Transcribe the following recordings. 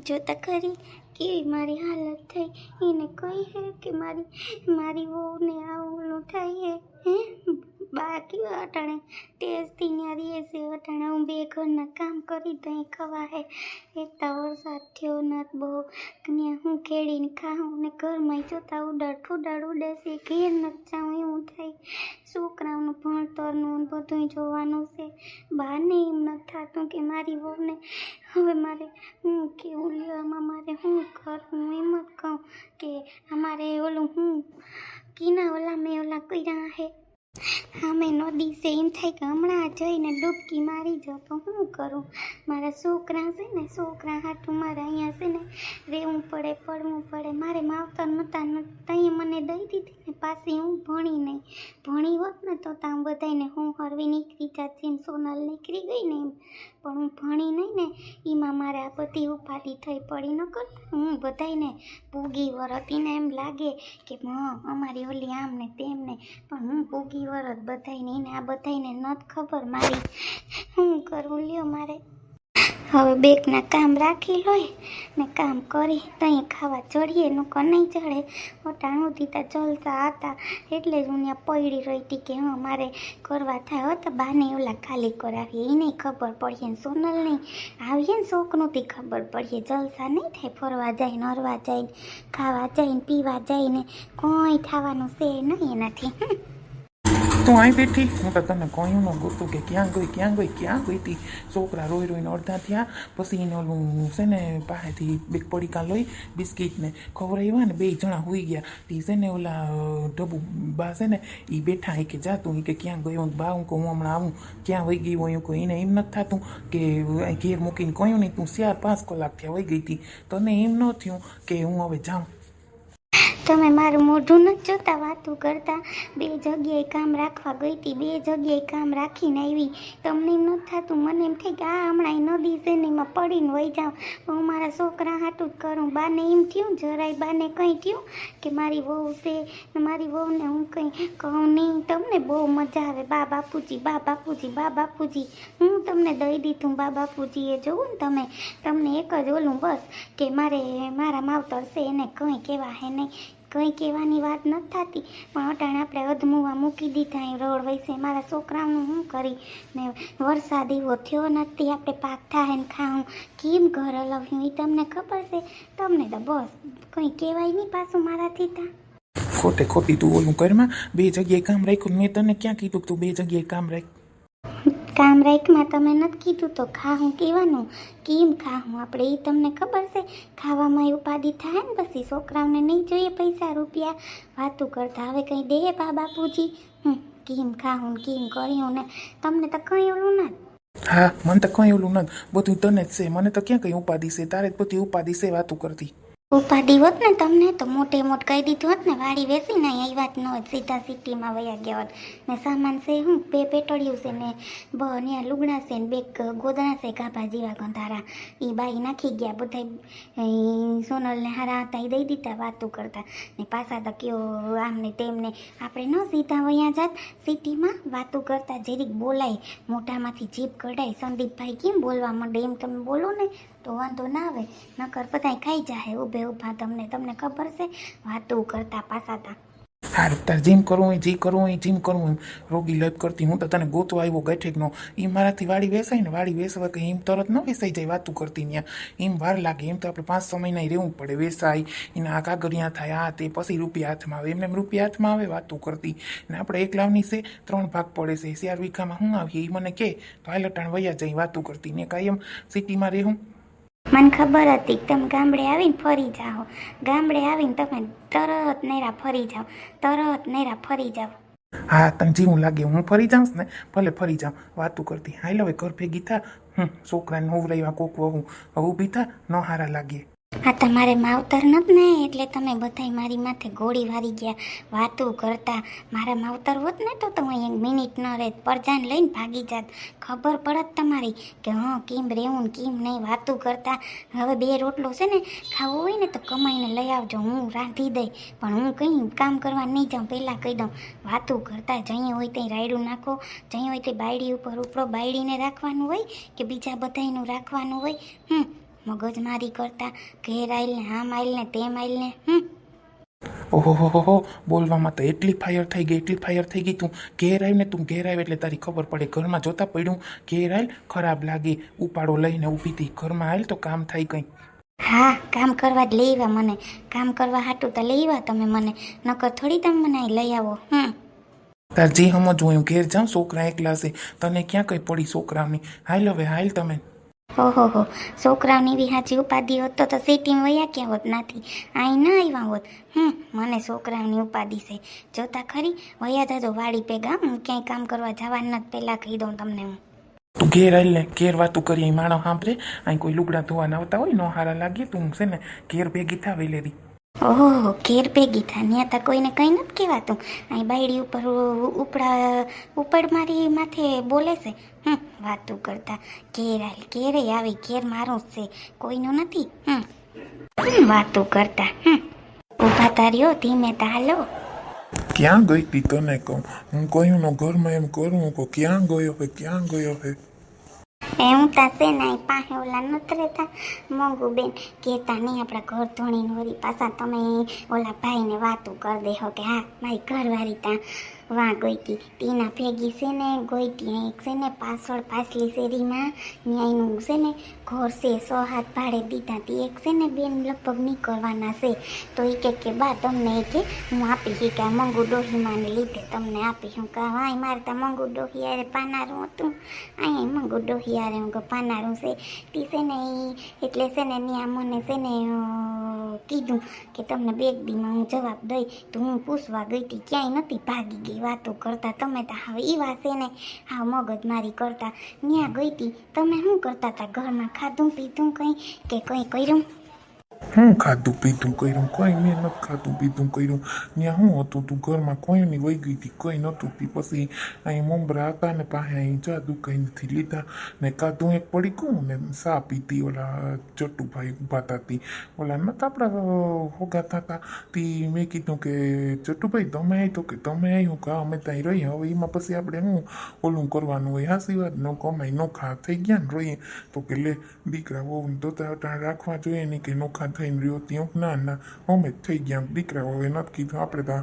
જોતા ખરી કેવી મારી હાલત થઈ. એને કહી હે કે મારી વહુને આવું થાય હે બાકી અટાણે ટેસ્ટથી ત્યાં રહે છે. અટાણે હું 2 ઘરના કામ કરી દઈ ખવા હે. એટલા વરસાદ થયો નથી બહુ ત્યાં હું ખેડીને ખાઉં ને ઘરમાં જોતા ઉડાડ ઉડે છે. ઘેર નથી જાઉં એવું થાય. છોકરાઓનું ભણતરનું બધું જોવાનું છે. બહારને એમ નથી થતું કે મારી વહુને હવે મારે હું કેવું લેવામાં મારે શું કરવું. એમ જ કહું કે અમારે ઓલું હું કીના ઓલા મેં ઓલા કર્યા હે અમે નદી છે. એમ થાય કે હમણાં જઈને ડૂબકી મારી જાઉં તો શું કરું. મારા છોકરા છે ને છોકરા હાટું મારે અહીંયા છે ને રહેવું પડે પડવું પડે. મારે માવતર નહોતા ત્યાં મને દઈ દીધી ને પાછી હું ભણી હોત ને તો ત્યાં બધાને હું હરવી નીકળી જાત જેમ સોનલ નીકળી ગઈ ને એમ. પણ હું ભણી નહીં ને એમાં મારે આ બધી ઉપાધિ થઈ પડી ન કરતા હું બધાને પૂગી વરતી ને એમ લાગે કે અમારી ઓલી આમ ને તેમ ને. પણ હું પૂગી વરત બધાને એને આ બધાને નથી ખબર મારી. શું કરવું લ્યો મારે હવે બેકના કામ રાખી લોય ને કામ કરી ત્યાં ખાવા ચડીએ નકો નહીં ચડે. અટાણું દીધા જલસા હતા એટલે જ હું ત્યાં પડી રહી હતી કે હા મારે કરવા થાય. હતા બાને ઓલા ખાલી કરાવીએ એને ખબર પડીએ ને સોનલ નહીં આવીએ ને શોખનોથી ખબર પડીએ. જલસા નહીં થાય. ફરવા જાય ને હરવા જાય ને ખાવા જાય ને પીવા જાય ને કંઈ થવાનું છે નહીં એનાથી. તું અહીં બેઠી હું તો તને કહ્યું ન ગોતું કે ક્યાં ગઈ હતી. છોકરા રોઈને અડધા થયા પછી એને ઓલું છે ને પાસેથી બે પડીકા લઈ બિસ્કીટને ખવડાવ્યા ને 2 જણા હોઈ ગયા. તે છે ને ઓલા ડબ્બુ બા છે ને એ બેઠા કે જાતું કે ક્યાં ગયો બા. હું કહું હું હમણાં આવું ક્યાં વહી ગઈ હોય. કહું એને એમ નથી થતું કે ઘેર મૂકીને કહ્યું નહીં તું 4-5 કલાક થયા વહી ગઈ હતી. તને એમ ન થયું કે હું હવે જાઉં. તમે મારું મોઢું નથી જોતા વાતું કરતા. 2 જગ્યાએ કામ રાખવા ગઈ હતી 2 જગ્યાએ કામ રાખીને આવી. તમને એમ નથી થતું. મને એમ થાય કે આ હમણાં નદી છે ને એમાં પડીને વહી જાઉં. હું મારા છોકરા હાટું જ કરું. બાને એમ થયું જરાય બાને કંઈ થયું કે મારી વહુ છે મારી વહુને હું કંઈ કહું નહીં. તમને બહુ મજા આવે બા બાપુજી. હું તમને દઈ દીધું બા બાપુજીએ જોવું ને તમને એક જ ઓલું બસ કે મારા માવતર છે એને કંઈ કહેવા હે નહીં. કંઈ કહેવાની વાત નથી થતી. પણ અટાણે આપણે અધમુવા મૂકી દીધા એ રોડ વૈસે. મારા છોકરાઓનું શું કરી ને વરસાદ એવો થયો નથી આપણે પાક થાય ને ખાવું કેમ ઘર હલાવ્યું એ તમને ખબર છે. તમને તો બસ કંઈ કહેવાય નહીં પાછું મારાથી તા. ખોટી તું ઓલું ઘરમાં 2 જગ્યાએ કામ રાખ્યું. મેં તને ક્યાં કીધું તું 2 જગ્યાએ કામ રાખ. કામ રાખ્યું તમે નથી કીધું તો ખાવું કહેવાનું કેમ ખાવું આપણે એ તમને ખબર છે. ખાવામાં ઉપાધિ થાય ને પછી છોકરાઓને નહીં જોઈએ પૈસા રૂપિયા વાતું કરતા. હવે કંઈ દે બા બાપુજી કેમ ખાવું ને કેમ કર્યું ને તમને તો કંઈ ઓલું નથી. હા મને તો કંઈ ઓલું નથી. બધું તને જ છે. મને તો ક્યાં કંઈ ઉપાધિ છે. તારે જ બધી ઉપાધિ છે વાતું કરતી. ઉપાધિ હોત ને તમને તો મોટે કહી દીધું હોત ને વાડી વેસીને અહીં વાત ન હોત. સીધા સિટીમાં વયા ગયા હોત ને સામાન છે હું 2 પેટડિયું છે ને ત્યાં લુગડા છે ને 2 ગોદડા છે ગાભા જેવા ગંધારા એ બાઈ નાખી ગયા. બધા સોનલને હારા હતા એ દઈ દીધા વાતું કરતા ને પાછા તો કયો આમને તેમને. આપણે ન સીધા વયા જાત સિટીમાં વાતું કરતા. જરીક બોલાય મોઢામાંથી જીભ કઢાય. સંદીપભાઈ કેમ બોલવા માંડે એમ તમે બોલો ને તો વાંધો ના આવે. નકર બધાય ખાઈ જાય ઊભા તમને ખબર છે વાતું કરતા પાછા તા. હારું તાર જીમ કરવું હોય જી કરવું હોય જીમ કરવું એમ રોગી લપ કરતી. હું તો તને ગોતવા આવ્યો ગઠેકનો. એ મારાથી વાડી વેસાય ને વાડી વેસવા કે એમ તરત ન વેસાઈ જાય વાતું કરતી ત્યાં. એમ વાર લાગે. એમ તો આપણે 5-6 મહિના રહેવું પડે. વેસાય એના કાગળિયા થાય આ તે પછી રૂપિયા હાથમાં આવે. એમને રૂપિયા હાથમાં આવે વાતું કરતી. ને આપણે એક લાવની છે 3 ભાગ પડે છે. 4 વીઘામાં શું આવીએ એ મને કહે તો હાલટાણ વયા જાય વાતું કરતી. ને કાંઈ એમ સિટીમાં રહેવું. મને ખબર હતી કે તમે ગામડે આવીને ફરી જાઓ. ગામડે આવીને તમે તરત નેરા ફરી જાઓ. હા તને જેવું લાગે હું ફરી જાઉં ને ભલે ફરી જાઉં વાતું કરતી. હાલ હવે ઘર ભેગી થા. છોકરાને હોવરાવ્યા કોક વહું હવે ઊભી થા ન હારા લાગે. આ તમારે માવતર નથી ને એટલે તમે બધાય મારી માથે ગોળી વારી ગયા વાતું કરતા. મારા માવતર હોત ને તો હું 1 મિનિટ ન રહેત. પરજાને લઈને ભાગી જાત. ખબર પડત તમારી કે કેમ રહેવું ને કેમ નહીં વાતું કરતા. હવે 2 રોટલો છે ને ખાવો હોય ને તો કમાઈને લઈ આવજો હું રાંધી દઈ. પણ હું કંઈ કામ કરવા નહીં જાઉં. પહેલાં કહી દઉં વાતું કરતા. જઈએ હોય ત્યાં રાયડું નાખો. જઈએ હોય તે બાયડી ઉપર ઉપડો બાયડીને રાખવાનું હોય કે બીજા બધાયનું રાખવાનું હોય. મગજમારી કરતા ઘેર આવીને આમ આવીને તેમ આવીને ઓહો બોલવામાં તો એટલી ફાયર થઈ ગઈ તું ઘેર આવીને તું ઘેર આવી એટલે તારી ખબર પડે ઘરમાં જોતા પડ્યું ઘેર આવેલ ખરાબ લાગે ઉપાડો લઈને ઊભી હતી ઘરમાં આવેલ તો કામ થાય કંઈ હા કામ કરવા જ લઈ આવ્યા મને કામ કરવા હાટું તો લઈ આવ્યા તમે મને નકર થોડી તમે મને અહીં લઈ આવો તાર જે સમજવું હું ઘેર જાઉં છોકરા એકલા છે તને ક્યાં કંઈ પડી છોકરાની હાલ હવે હાલ તમે ઓહો છોકરાઓની બી હાચી ઉપાધિ હોત તો સિટીમાં વયા ક્યાં હોત નાથી અહીં ના આવ્યા હોત મને છોકરાઓની ઉપાધિ છે જોતા ખરી વયા જાજો વાડી ભેગા હું ક્યાંય કામ કરવા જવાનું નથી પહેલાં કહી દઉં તમને હું તું ઘેર આવી ને ઘેર વાતું કરીએ માણસ સાંભળે અહીં કોઈ લુગડા ધોવાના આવતા હોય ન હારા લાગીએ તું છે ને ઘેર ભેગી થાવી લેરી ઓહો ઘેર ભેગી થા ત્યાં તા કોઈને કંઈ નથી કહેવાતું અહીં બાયડી ઉપર ઉપડ મારી માથે બોલે છે વાતું કરતા ઘેરે આવી ઘેર મારું જ છે કોઈનું નથી વાતું કરતા ઊભા તાર્યો ધીમે તા હાલો ક્યાં ગઈ તી તને કહું હું કહ્યું નો ઘરમાં એમ કરું કહું ક્યાં ગયો હે હું તાસે ના પાસે ઓલા નથી રહેતા મોંઘું બેન કહેતા નહીં આપણા ઘર ધોણીને વળી પાછા તમે ઓલા ભાઈને વાતું કરી દેહો કે હા મારી ઘરવાળી ત્યાં વાં ગઈ હતી ટીના ભેગી છે ને ગઈ ત્યાં એક છે ને પાછલી શેરીમાં ન્યાયનું છે ને ઘર છે 100 હાથ ભાડે દીધા હતી એક છે ને બેન લગભગ નીકળવાના છે તો એ કે બા તમને એ કે હું આપી કે મંગુ ડોહીમાને લીધે તમને આપી હું કહા વાય મારે ત્યાં મંગુ ડોહી યારે પાનારું હતું અહીં મંગુ ડોહી યારે હું પાનારું છે તી છે ને એટલે છે ને ત્યાં મને છે ને કીધું કે તમને બે દીમાં હું જવાબ દઈ તો હું પૂછવા ગઈ હતી ક્યાંય નથી ભાગી ગઈ વાતો કરતા તમે તો હવે એ વાસે ને હા મગજમારી કરતા ત્યાં ગઈ હતી તમે શું કરતા હતા ઘરમાં ખાધું પીધું કંઈ કે કંઈ કર્યું હું ખાધું પીધું કર્યું કોઈ મેં નથી ખાધું પીધું કર્યું ત્યાં શું હતું તું ઘરમાં કોઈની વહી ગઈ હતી કોઈ નહોતું તી પછી અહીં મમરા હતા ને પાસે અહીં જાદુ કંઈ નથી લીધા ને કાધું એક પડી ગયું ને સા પીતી ઓલા ચટ્ટુભાઈ ઊભા હતા ઓલા નતા આપણા હોગા થતા તી મેં કીધું કે ચટ્ટુભાઈ તમે આવી તો કે તમે આવ્યું કે અમે ત્યાં રહી હવે એમાં પછી આપણે શું ઓલું કરવાનું હોય હાસી વાત ન કમાઈ નોખા થઈ ગયા ને રહીએ તો કે લે દીકરા બહુ દોતા રાખવા જોઈએ નહીં કે નોખા થઈને રહ્યો ત્યાં ના અમે જ થઈ ગયા દીકરાઓ હવે નથી કીધું આપણે તો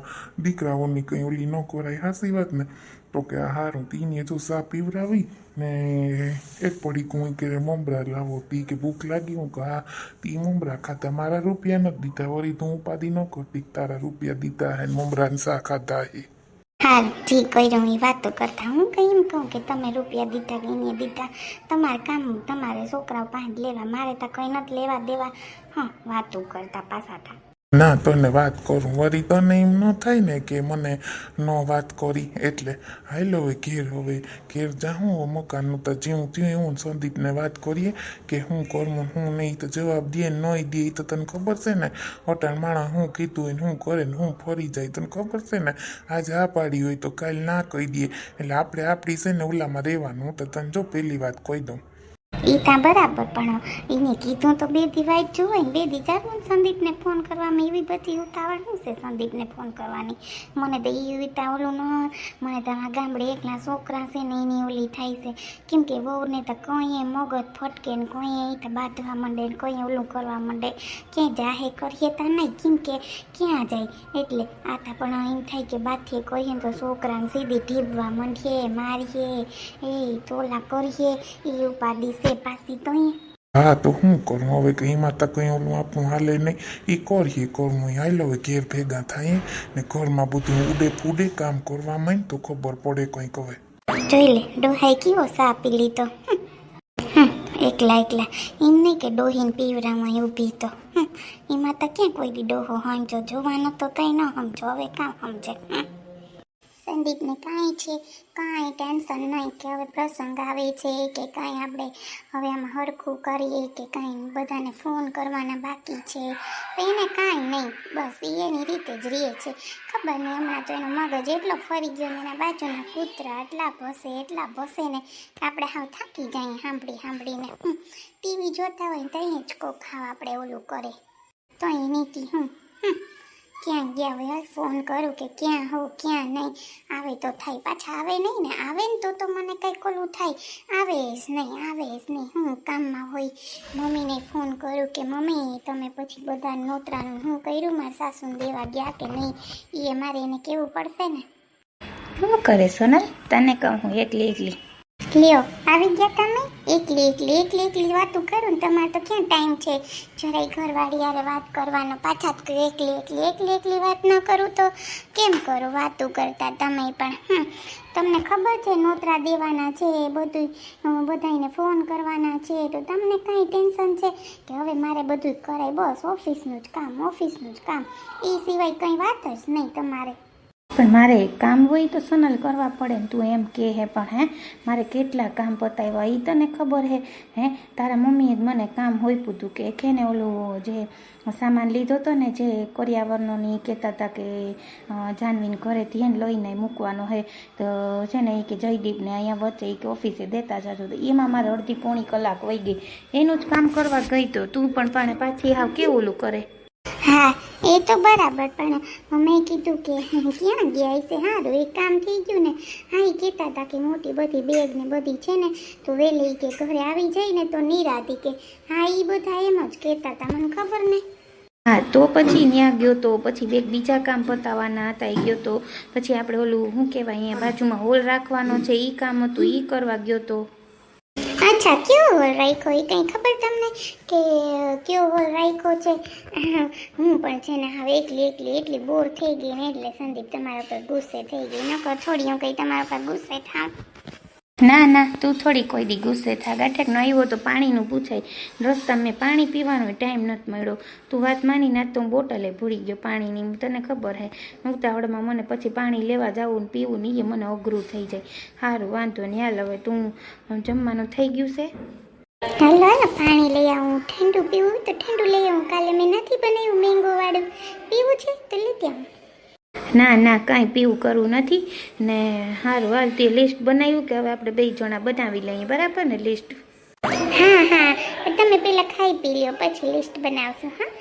દીકરાઓની કંઈ ઓલી ન કરાય હાસી વાત ને તો કે આ હારું તીને જો સા પીવરાવી ને એક પડી કોઈ કે મમરા લાવો તી કે ભૂખ લાગી હું કે હા તી મમરા ખાતા મારા રૂપિયા નથી દીધા વળી તું ઉપાધિ ન કરતી તારા રૂપિયા દીધા હે મમરાને સા ખાધા હે હા જી કર્યું એ વાતો કરતા હું કંઈ એમ કહું કે તમે રૂપિયા દીધા કે એને દીધા તમારે કામ તમારે છોકરાઓ પાસે લેવા મારે તો કંઈ નથી લેવા દેવા વાતો કરતા પાછા થા ના તને વાત કરું વળી તને એમ ન થાય ને કે મને ન વાત કરી એટલે હાલો હવે ઘેર જાઉં મકાનનું તો જ્યું ત્યું એવું સંદીપને વાત કરીએ કે હું કરું હું નહીં તો જવાબ દે નહીં દે તો તને ખબર છે ને અટાણ માણસ હું કીધું હોય ને હું કરે ને હું ફરી જાય તને ખબર છે ને આજે આ પાડી હોય તો કાલ ના કહી દઈએ એટલે આપણે આપણી છે ને ઓલામાં રહેવાનું હું તો તને જો પહેલી વાત કહી દઉં એ ત્યાં બરાબર પણ એને કીધું તો બે દી વાઈટ જોવે ને બે દી ચાલવું સંદીપને ફોન કરવામાં એવી બધી ઉતાવળ શું છે સંદીપને ફોન કરવાની મને તો એ રીતે ઓલું ન મને તો આ ગામડે એકલા છોકરા છે ને એની ઓલી થાય છે કેમ કે વહુને તો કંઈ મગજ ફટકે ને કંઈ એ તો બાંધવા માંડે ને કંઈ ઓલું કરવા માંડે ક્યાંય જાહે કરીએ તો નહીં કેમ કે ક્યાં જાય એટલે આ તો પણ એમ થાય કે બાથીએ કહીએ તો છોકરાને સીધી ઢીબવા માંડીએ મારીએ એ તોલા કરીએ એ ઉપાડી છે પાછી તો હા તો શું કરું હવે કંઈ માતા કંઈ ઓલું આપણું હાલે નહીં એ કરીએ કરવું હાલો હવે ઘેર ભેગા થાય ને ઘરમાં બધું ઉડે ફૂડે કામ કરવા માંડ તો ખબર પડે કંઈક હવે જોઈ લે ડોહાઈ કેવો સા પી લીધો એકલા એમ નહીં કે ડોહીને પીવરામાં ઊભી તો એમાં તો ક્યાં કોઈ દી ડોહો સમજો જોવાનો તો કંઈ ન સમજો હવે કાં સમજે સંદીપને કાંઈ છે કાંઈ ટેન્શન નહીં કે હવે પ્રસંગ આવે છે કે કાંઈ આપણે હવે આમાં હરખું કરીએ કે કાંઈ બધાને ફોન કરવાના બાકી છે એને કાંઈ નહીં બસ એની રીતે જ રહે છે ખબર નહીં હમણાં તો એનો મગજ એટલો ફરી ગયો ને એના બાજુના કૂતરા એટલા ભસે ને આપણે હાવ થાકી જાય સાંભળીને ટીવી જોતા હોય તો અહીં જ કોક ખાવા આપણે ઓલું કરે તો એ નીતિ ક્યાં ગયા હોય હાલ ફોન કરું કે ક્યાં હો ક્યાં નહીં આવે તો થાય પાછા આવે નહીં ને આવે ને તો મને કંઈક ઓલું થાય આવે જ નહીં હું કામમાં હોય મમ્મીને ફોન કરું કે મમ્મી તમે પછી બધા નોતરાનું હું કર્યું મારા સાસુને દેવા ગયા કે નહીં એ મારે એને કહેવું પડશે ને શું કરે સોનલ તને કહું હું એકલી લ્યો આવી ગયા તમે એકલી વાતું કરું ને તમારે તો ક્યાં ટાઈમ છે જરાય ઘરવાળી યારે વાત કરવાનો પાછા જ એકલી વાત ન કરું તો કેમ કરું વાતું કરતા તમે પણ તમને ખબર છે નોતરા દેવાના છે બધું બધાને ફોન કરવાના છે તો તમને કાંઈ ટેન્શન છે કે હવે મારે બધું કરાય બસ ઓફિસનું જ કામ એ સિવાય કંઈ વાત જ નહીં તમારે પણ મારે કામ હોય તો સોનલ કરવા પડે ને તું એમ કે હે પણ મારે કેટલા કામ પતાવ્યા એ તને ખબર હે તારા મમ્મીએ જ મને કામ હોઈપું હતું કે ને ઓલું જે સામાન લીધો હતો ને જે કરિયાવરનો ની કહેતા હતા કે જાનવીને ઘરેથી એને લઈને મૂકવાનો હે તો છે ને એ કે જયદીપને અહીંયા વચ્ચે કે ઓફિસે દેતા જાજો તો એમાં મારે અડધી પોણી કલાક વહી ગઈ એનું જ કામ કરવા ગઈ તો તું પણ પાછી હાવ કેવું ઓલું કરે હા એ તો બરાબર પણ મેં કીધું કે ક્યાં ગયા છે સારું એક કામ થઈ ગયું ને હા એ કહેતા હતા કે મોટી બધી બેગ ને બધી છે ને તો વહેલી કે ઘરે આવી જાય ને તો નિરાતી કે હા એ બધા એમ જ કહેતા હતા મને ખબર ને હા તો પછી ત્યાં ગયો તો પછી એક બીજા કામ પતાવવાના હતા એ ગયો તો પછી આપણે ઓલું શું કહેવાય અહીંયા બાજુમાં હોલ રાખવાનો છે એ કામ હતું એ કરવા ગયો તો અચ્છા કયો હોલ રાખ્યો એ કંઈ ખબર તમને કે કયો હોલ રાખ્યો છે હું પણ છે ને હવે એકલી એટલી બોર થઈ ગઈ ને એટલે સંદીપ તમારા પર ગુસ્સે થઈ ગઈ નકર થોડી હું કંઈ તમારા પર ગુસ્સે થાવ ના તું થોડી કોઈ દી ગુસ્સે થા ગાંઠેકનો આવ્યો તો પાણીનું પૂછાય રસ્તા મેં પાણી પીવાનો ટાઈમ નથી મળ્યો તું વાત માની ના તો હું બોટલે ભૂલી ગયો પાણીની તને ખબર હે ઉતાવળમાં મને પછી પાણી લેવા જવું ને પીવું ને એ મને અઘરું થઈ જાય સારું વાંધો નહીં હાલ હવે તું જમવાનું થઈ ગયું છે હાલો પાણી લઈ આવું ઠંડુ પીવું તો ઠંડુ લઈ આવું કાલે મેં નથી બનાવ્યું મેંગો વાળું પીવું છે તો લેતી આવું ના કાંઈ પીવું કરવું નથી ને સારું હાલ તે લિસ્ટ બનાવ્યું કે હવે આપણે 2 જણા બનાવી લઈએ બરાબર ને લિસ્ટ હા તમે પેલા ખાઈ પી લ્યો પછી લિસ્ટ બનાવશો હા